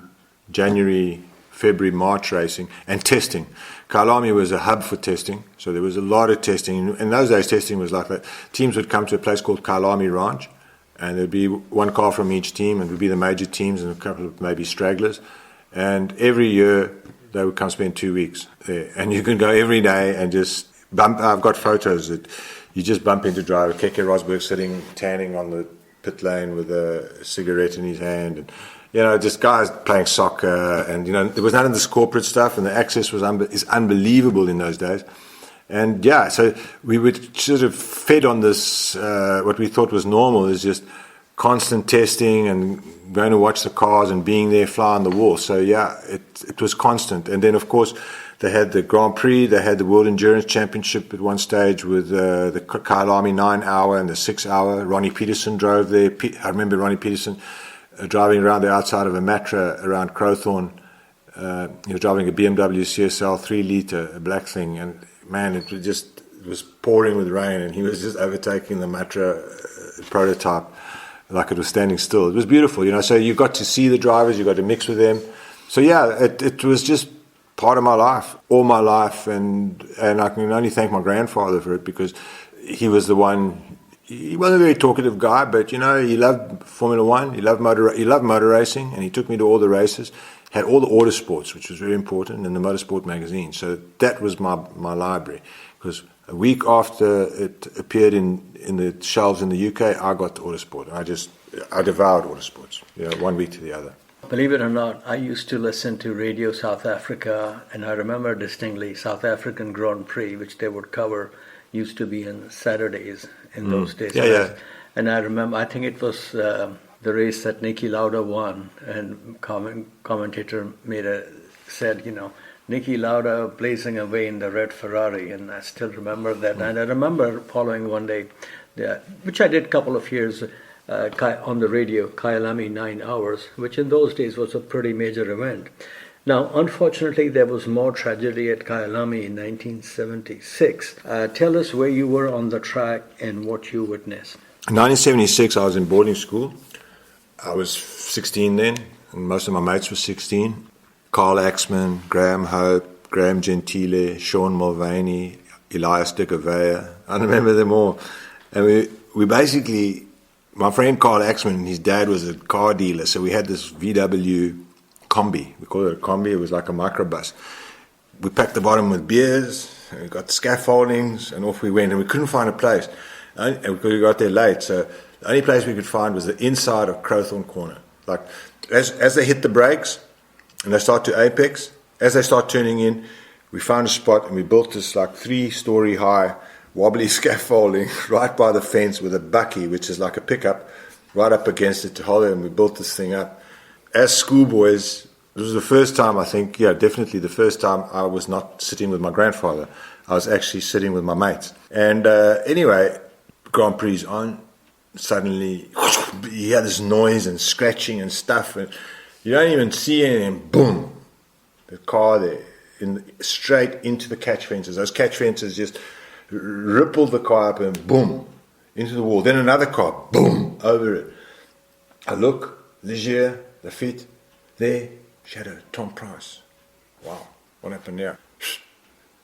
January, February, March racing and testing. Kyalami was a hub for testing, so there was a lot of testing. In those days, testing was like that. Teams would come to a place called Kyalami Ranch, and there'd be one car from each team, and it would be the major teams and a couple of maybe stragglers. And every year they would come spend 2 weeks there, and you can go every day and just bump. I've got photos that you just bump into driver Keke Rosberg sitting tanning on the pit lane with a cigarette in his hand, and just guys playing soccer, and there was none of this corporate stuff, and the access was is unbelievable in those days. And so we would sort of fed on this, what we thought was normal is just constant testing and going to watch the cars and being there, fly on the wall. So it was constant. And then of course they had the Grand Prix, they had the World Endurance Championship at one stage with the Kyalami 9-hour and the 6-hour. Ronnie Peterson drove there. I remember Ronnie Peterson driving around the outside of a Matra around Crowthorne. He was driving a BMW CSL 3-litre, a black thing, and man, it was pouring with rain, and he was just overtaking the Matra prototype like it was standing still. It was beautiful, so you got to see the drivers, you got to mix with them. So it was just part of my life, all my life, and I can only thank my grandfather for it, because he was the one. He wasn't a very talkative guy, but he loved Formula One, he loved motor racing, and he took me to all the races. Had all the Autosports, which was very important, in the Motorsport magazine. So that was my library, because a week after it appeared in the shelves in the UK, I got the Autosport, and I devoured Autosports, 1 week to the other. Believe it or not, I used to listen to Radio South Africa, and I remember distinctly South African Grand Prix, which they would cover, used to be on Saturdays in those days. Yeah. And I remember, I think it was the race that Niki Lauda won, and commentator said, Niki Lauda blazing away in the red Ferrari, and I still remember that. And I remember following one day, which I did a couple of years on the radio, Kyalami 9 hours, which in those days was a pretty major event. Now, unfortunately, there was more tragedy at Kyalami in 1976. Tell us where you were on the track and what you witnessed. In 1976, I was in boarding school. I was 16 then, and most of my mates were 16. Carl Axman, Graham Hope, Graham Gentile, Sean Mulvaney, Elias de Gouveia. I remember them all. And we basically, my friend Carl Axman, his dad was a car dealer, so we had this VW Combi. We called it a Combi. It was like a microbus. We packed the bottom with beers, and we got the scaffoldings, and off we went. And we couldn't find a place, and we got there late. So the only place we could find was the inside of Crowthorne Corner. Like as they hit the brakes and they start to apex, as they start turning in, we found a spot and we built this like 3-story high wobbly scaffolding right by the fence with a bucky, which is like a pickup, right up against it to hold it, and we built this thing up. As schoolboys, this was the first time, I think, definitely the first time I was not sitting with my grandfather. I was actually sitting with my mates. And anyway, Grand Prix on. Suddenly, you hear this noise and scratching and stuff, and you don't even see anything. Boom! The car there, straight into the catch fences. Those catch fences just rippled the car up and boom, into the wall. Then another car, boom, over it. I look, Ligier, Lafitte, there, shadow, Tom Price. Wow, what happened there?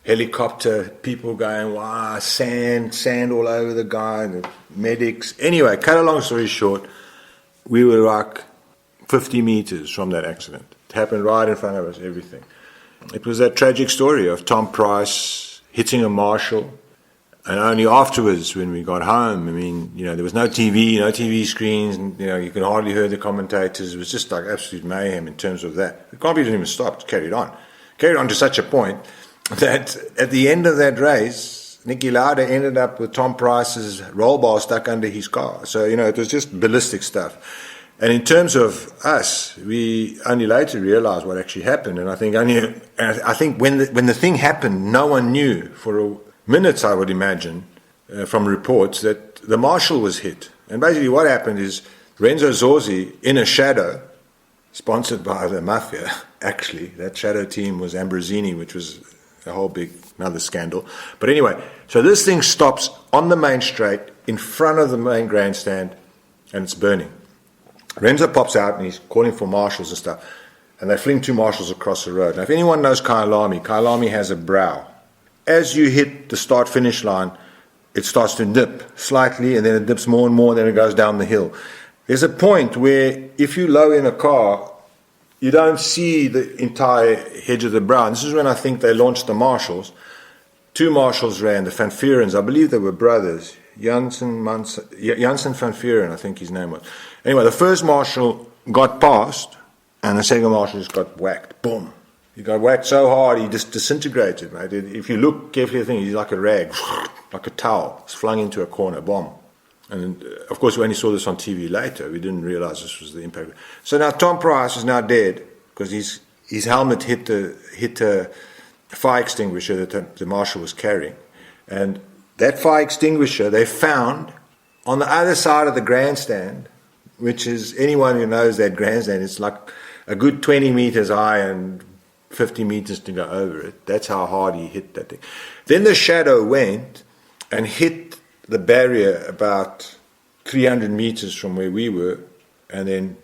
Helicopter, people going, wow, sand all over the guy, the medics. Anyway, cut a long story short, we were like 50 meters from that accident. It happened right in front of us, everything. It was that tragic story of Tom Price hitting a marshal, and only afterwards, when we got home, there was no TV screens, and, you could hardly hear the commentators. It was just like absolute mayhem in terms of that. The car didn't even stop, it carried on to such a point that at the end of that race, Niki Lauda ended up with Tom Price's roll bar stuck under his car. So, it was just ballistic stuff. And in terms of us, we only later realized what actually happened. And I think when the thing happened, no one knew for minutes, I would imagine, from reports, that the marshal was hit. And basically what happened is Renzo Zorzi, in a shadow, sponsored by the mafia, actually, that shadow team was Ambrosini, which was a whole big another scandal. But anyway, so this thing stops on the main straight in front of the main grandstand, and it's burning. Renzo pops out and he's calling for marshals and stuff, and they fling 2 marshals across the road. Now, if anyone knows Kyalami has a brow. As you hit the start-finish line, it starts to dip slightly, and then it dips more and more, and then it goes down the hill. There's a point where if you're low in a car, you don't see the entire hedge of the brown. This is when I think they launched the Marshalls. 2 Marshalls ran, the Van Vierens. I believe they were brothers. Janssen Van Vieren, I think his name was. Anyway, the first Marshall got past, and the second Marshall just got whacked. Boom. He got whacked so hard, he just disintegrated, mate. If you look carefully at the thing, he's like a rag, like a towel. It's flung into a corner, bomb. And of course, we only saw this on TV later. We didn't realize this was the impact. So now Tom Price is now dead because his helmet hit a fire extinguisher that the Marshal was carrying. And that fire extinguisher they found on the other side of the grandstand, which is, anyone who knows that grandstand, it's like a good 20 meters high and 50 meters to go over it. That's how hard he hit that thing. Then the shadow went and hit the barrier about 300 meters from where we were, and then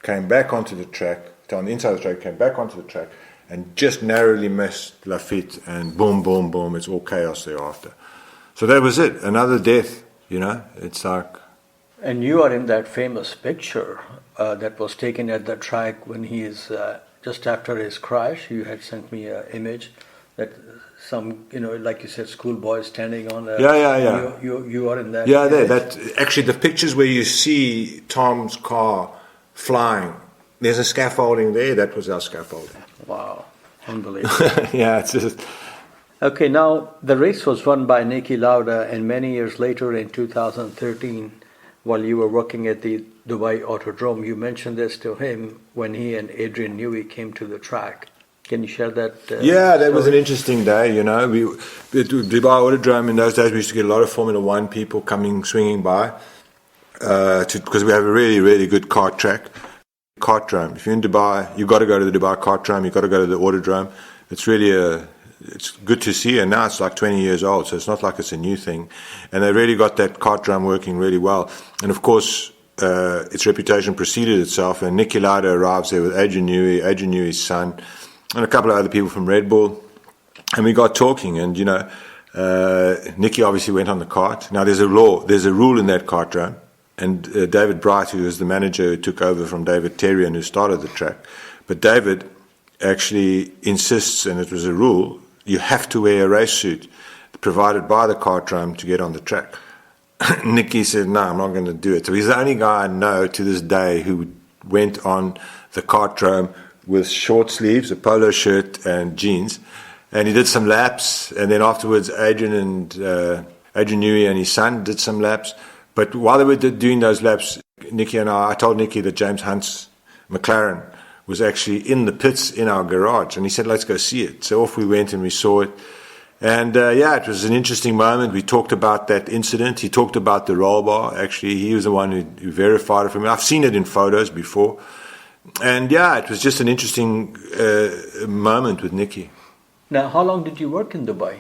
came back onto the track, on the inside of the track, came back onto the track, and just narrowly missed Lafitte, and boom, boom, boom, it's all chaos thereafter. So that was it, another death, it's like... And you are in that famous picture that was taken at the track when he is... just after his crash, you had sent me an image that some, like you said, schoolboy standing on a... Yeah. You are in that... Yeah, there. That, actually, the pictures where you see Tom's car flying, there's a scaffolding there. That was our scaffolding. Wow. Unbelievable. Yeah, it's just... Okay, now, the race was won by Niki Lauda, and many years later in 2013, while you were working at the Dubai Autodrome, you mentioned this to him when he and Adrian Newey came to the track. Can you share that? Yeah, that story? was an interesting day, We at Dubai Autodrome, in those days, we used to get a lot of Formula One people swinging by, because we have a really, really good kart track. Kartdrome. If you're in Dubai, you've got to go to the Dubai Kartdrome, you've got to go to the Autodrome. It's really it's good to see, and now it's like 20 years old, so it's not like it's a new thing. And they really got that Kartdrome working really well. And of course, its reputation preceded itself, and Niki Lauda arrives there with Adrian Newey's son, and a couple of other people from Red Bull. And we got talking, and, Niki obviously went on the kart. Now, there's a rule in that Kartdrome, and David Bright, who was the manager who took over from David Terry and who started the track, but David actually insists, and it was a rule, you have to wear a race suit provided by the Kartdrome to get on the track. Niki said, no, I'm not going to do it. So he's the only guy I know to this day who went on the Kartdrome with short sleeves, a polo shirt and jeans. And he did some laps, and then afterwards Adrian Newey and his son did some laps. But while they were doing those laps, I told Niki that James Hunt's McLaren was actually in the pits in our garage, and he said, let's go see it. So off we went and we saw it. And it was an interesting moment. We talked about that incident. He talked about the roll bar. Actually, he was the one who verified it for me. I've seen it in photos before. And it was just an interesting moment with Niki. Now, how long did you work in Dubai?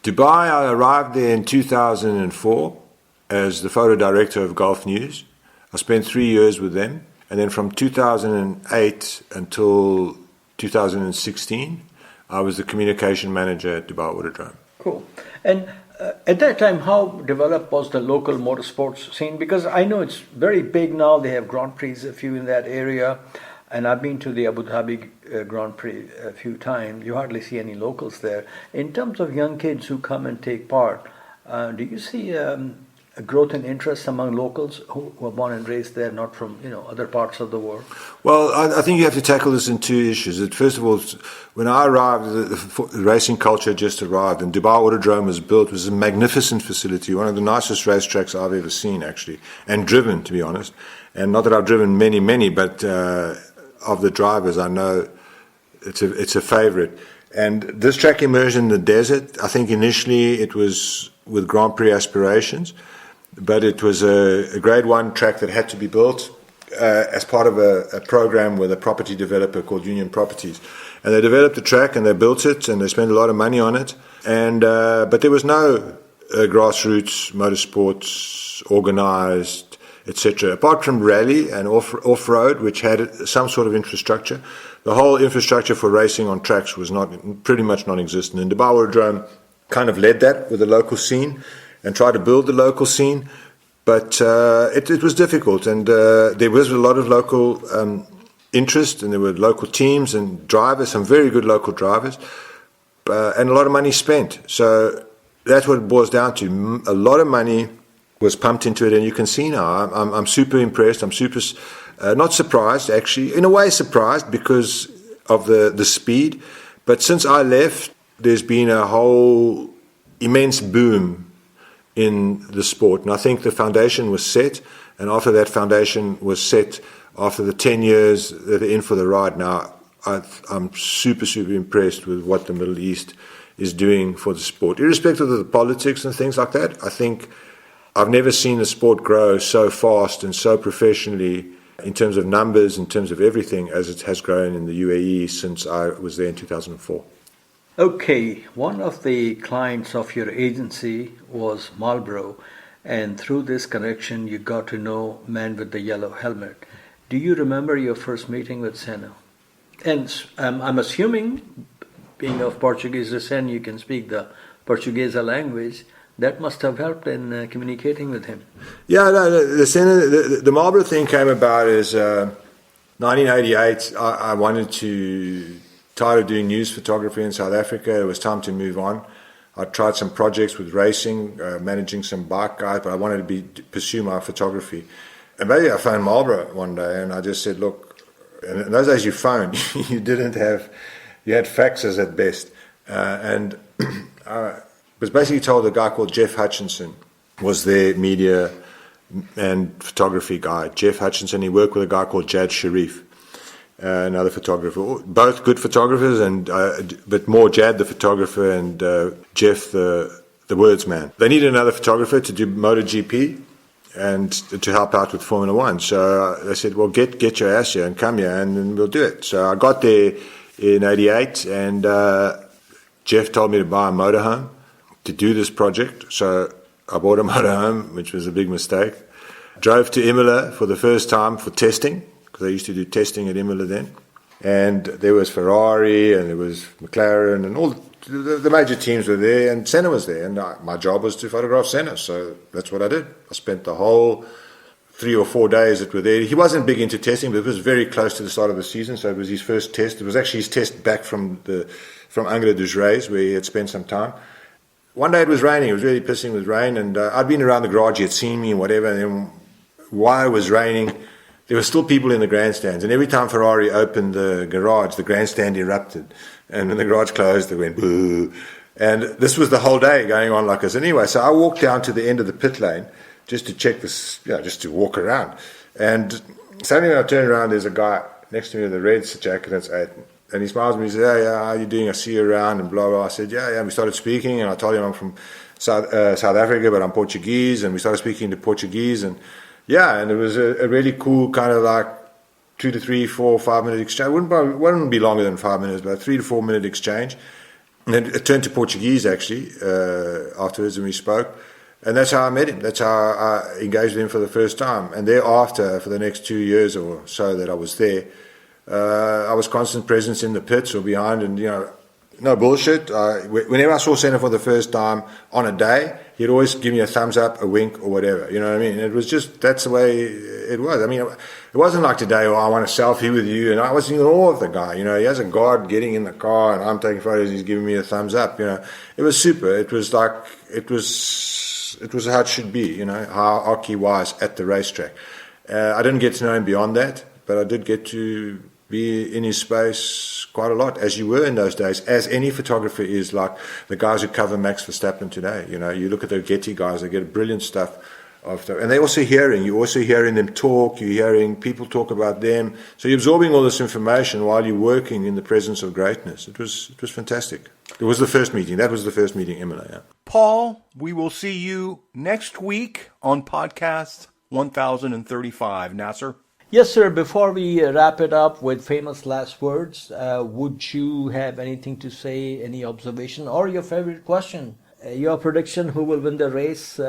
Dubai, I arrived there in 2004 as the photo director of Gulf News. I spent 3 years with them. And then from 2008 until 2016, I was the communication manager at Dubai Autodrome. Cool. And at that time, how developed was the local motorsports scene? Because I know it's very big now. They have Grand Prix, a few in that area. And I've been to the Abu Dhabi Grand Prix a few times. You hardly see any locals there. In terms of young kids who come and take part, do you see a growth in interest among locals who are born and raised there, not from other parts of the world? Well, I think you have to tackle this in two issues. First of all, when I arrived, the racing culture just arrived, and Dubai Autodrome was built. It was a magnificent facility, one of the nicest racetracks I've ever seen, actually, and driven, to be honest. And not that I've driven many, but of the drivers, I know it's a favorite. And this track emerged in the desert. I think initially it was with Grand Prix aspirations, but it was a Grade 1 track that had to be built as part of a program with a property developer called Union Properties. And they developed the track and they built it and they spent a lot of money on it. And but there was no grassroots motorsports organized, etc. Apart from rally and off-road, which had some sort of infrastructure, the whole infrastructure for racing on tracks was pretty much non-existent. And Dubai Autodrome kind of led that with the local scene. and try to build the local scene. But it was difficult, and there was a lot of local interest, and there were local teams and drivers, some very good local drivers, and a lot of money spent. So that's what it boils down to. A lot of money was pumped into it, and you can see now. I'm super impressed. I'm super not surprised, actually. In a way, surprised because of the speed. But since I left, there's been a whole immense boom in the sport, and I think the foundation was set. And after that foundation was set, after the 10 years that they're in for the ride now, I'm super impressed with what the Middle East is doing for the sport, irrespective of the politics and things like that. I think I've never seen the sport grow so fast and so professionally in terms of numbers, in terms of everything, as it has grown in the UAE since I was there in 2004. Okay, one of the clients of your agency was Marlboro, and through this connection you got to know man with the yellow helmet. Do you remember your first meeting with Senna? And I'm assuming, being of Portuguese descent, you can speak the Portuguese language. That must have helped in communicating with him. Yeah, no, the Senna, the Marlboro thing came about as 1988. I wanted to, tired of doing news photography in South Africa. It was time to move on. I tried some projects with racing, managing some bike guys, but I wanted to pursue my photography. And maybe I phoned Marlboro one day, and I just said, look, and in those days you phoned, you had faxes at best. And I was basically told a guy called Jeff Hutchinson was their media and photography guy. Jeff Hutchinson, he worked with a guy called Jad Sharif, another photographer, both good photographers, and but more Jad the photographer and Jeff the words man. They needed another photographer to do MotoGP and to help out with Formula One. So they said, well, get your ass here and come here and then we'll do it. So I got there in 88, and Jeff told me to buy a motorhome to do this project. So I bought a motorhome, which was a big mistake. Drove to Imola for the first time for testing, because I used to do testing at Imola then. And there was Ferrari, and there was McLaren, and all the major teams were there, and Senna was there. And my job was to photograph Senna, so that's what I did. I spent the whole 3 or 4 days that were there. He wasn't big into testing, but it was very close to the start of the season, so it was his first test. It was actually his test back from Angra dos Reis, where he had spent some time. One day it was raining. It was really pissing with rain, and I'd been around the garage. He had seen me and whatever, and then while it was raining, there were still people in the grandstands, and every time Ferrari opened the garage, the grandstand erupted. And when the garage closed, they went boo. And this was the whole day going on like this. Anyway, so I walked down to the end of the pit lane just to check this, just to walk around. And suddenly when I turned around, there's a guy next to me with a red jacket, and he smiles at me, he says, hey, how are you doing? I see you around, and blah, blah. I said, yeah. And we started speaking, and I told him I'm from South Africa, but I'm Portuguese, and we started speaking to Portuguese, and it was a really cool kind of like 2 to 3, 4, 5 minute exchange. Wouldn't be longer than 5 minutes, but 3 to 4 minute exchange. And then it turned to Portuguese actually afterwards, and we spoke. And that's how I met him. That's how I engaged with him for the first time. And thereafter, for the next 2 years or so that I was there, I was constant presence in the pits or behind, and no bullshit. Whenever I saw Senna for the first time on a day, he'd always give me a thumbs up, a wink, or whatever. You know what I mean? It was just, that's the way it was. I mean, it wasn't like today, I want a selfie with you, and I was in awe of the guy. He has a guard getting in the car, and I'm taking photos, and he's giving me a thumbs up. It was super. It was like, it was how it should be, how hockey-wise at the racetrack. I didn't get to know him beyond that, but I did get to be in his space quite a lot, as you were in those days, as any photographer is, like the guys who cover Max Verstappen today. You look at the Getty guys, they get brilliant stuff. And they're also you're also hearing them talk, you're hearing people talk about them. So you're absorbing all this information while you're working in the presence of greatness. It was fantastic. It was the first meeting. That was the first meeting, Imola, yeah. Paul, we will see you next week on podcast 1035. Nasir? Yes, sir. Before we wrap it up with famous last words, would you have anything to say, any observation, or your favorite question? Your prediction, who will win the race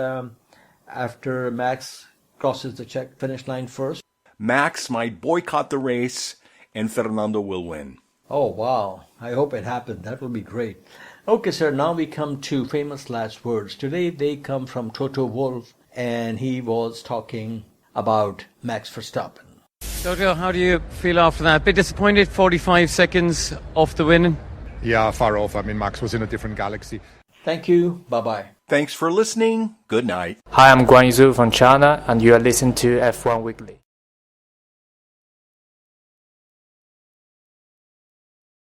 after Max crosses the finish line first? Max might boycott the race, and Fernando will win. Oh, wow. I hope it happens. That would be great. Okay, sir, now we come to famous last words. Today they come from Toto Wolff, and he was talking about Max Verstappen. Toto, how do you feel after that? A bit disappointed, 45 seconds off the winning? Yeah, far off. I mean, Max was in a different galaxy. Thank you. Bye-bye. Thanks for listening. Good night. Hi, I'm Guan Yu from China, and you are listening to F1 Weekly.